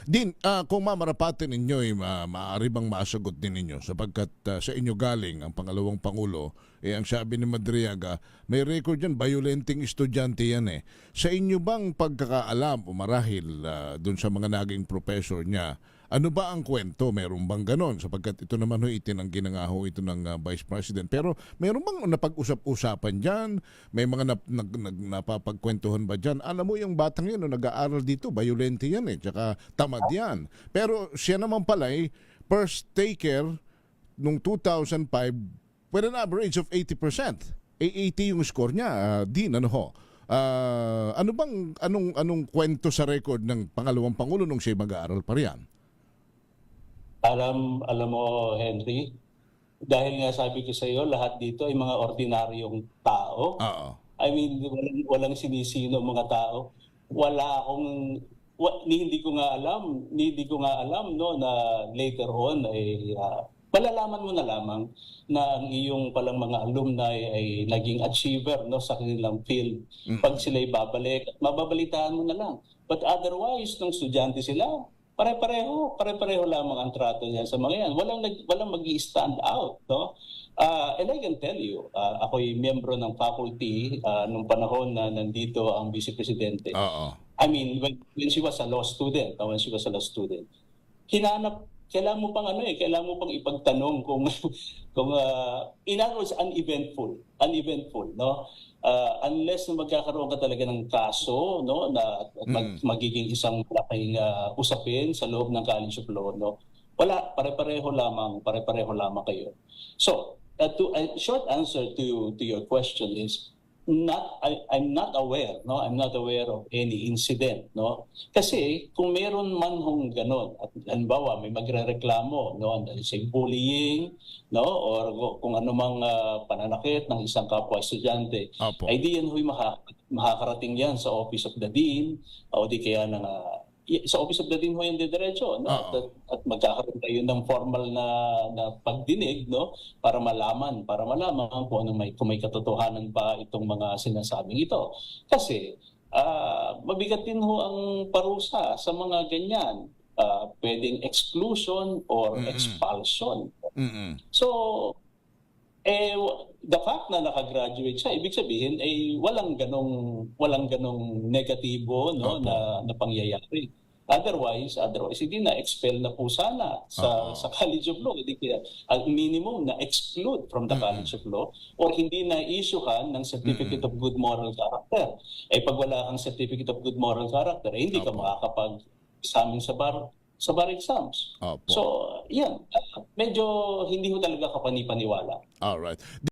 Din, kung mamarapatin ninyo, maaari bang masagot din ninyo sapagkat sa inyo galing ang pangalawang Pangulo, ang sabi ni Madriaga, may record yan, violenting estudyante yan eh. Sa inyo bang pagkakaalam o marahil dun sa mga naging professor niya, ano ba ang kwento? Meron bang ganon? Sapagkat ito naman ho itinanggi na nga ho ito ng Vice President. Pero meron bang napag-usap-usapan dyan? May mga napapagkwentuhan ba dyan? Alam mo yung batang yun, nag-aaral dito, violente yan eh, tsaka tamad yan. Pero siya naman pala first taker nung 2005 with an average of 80%. 80 yung score niya. Din, ano ho? Anong kwento sa record ng pangalawang Pangulo nung siya mag-aaral pa riyan? Alam mo, Henry, dahil nga sabi ko sa iyo, lahat dito ay mga ordinaryong tao. Oo. I mean, walang sinisino mga tao. Wala akong hindi ko nga alam no na later on ay malalaman mo na lamang na ang iyong palang mga alumni ay naging achiever no sa kanilang field. Pag sila'y babalik, mababalitaan mo na lang. But otherwise, nung estudyante sila, pare-pareho lamang ang trato niya sa mga yan. Walang magi-stand out, no? And I can tell you, ako'y miyembro ng faculty nung panahon na nandito ang Vice Presidente. I mean, when she was a law student, kailangan mo pang ipagtanong kung in other words, uneventful, no? Unless na magkakaroon ka talaga ng kaso, no, na magiging isang malaking usapin sa loob ng College of Law, no. Wala, pare-pareho lamang kayo. So, short answer to your question is I'm not aware of any incident, no. Kasi kung meron man hong ganon at halimbawa may magrereklamo, no, say bullying, no, or kung anumang pananakit ng isang kapwa estudyante, ay di yan huy makakarating yan sa Office of the Dean o di kaya sa Office of the Dean ho yan diretso, no? At magkakaroon tayo ng formal na pagdinig, no, para malaman kung may katotohanan pa itong mga sinasabing ito. Kasi mabigat din ho ang parusa sa mga ganyan. Pwedeng exclusion or expulsion. So the fact na nakagraduate siya, ibig sabihin ay walang ganong negatibo, no, na pangyayari. Otherwise hindi na-expel na po sana sa College of Law. Hindi kaya ang minimum na exclude from the College of Law or hindi na issuehan ng Certificate of Good Moral Character. Pag wala kang Certificate of Good Moral Character, hindi ka makakapag-examine sa bar exams. So, yan. Medyo hindi ko talaga kapanipaniwala. All right.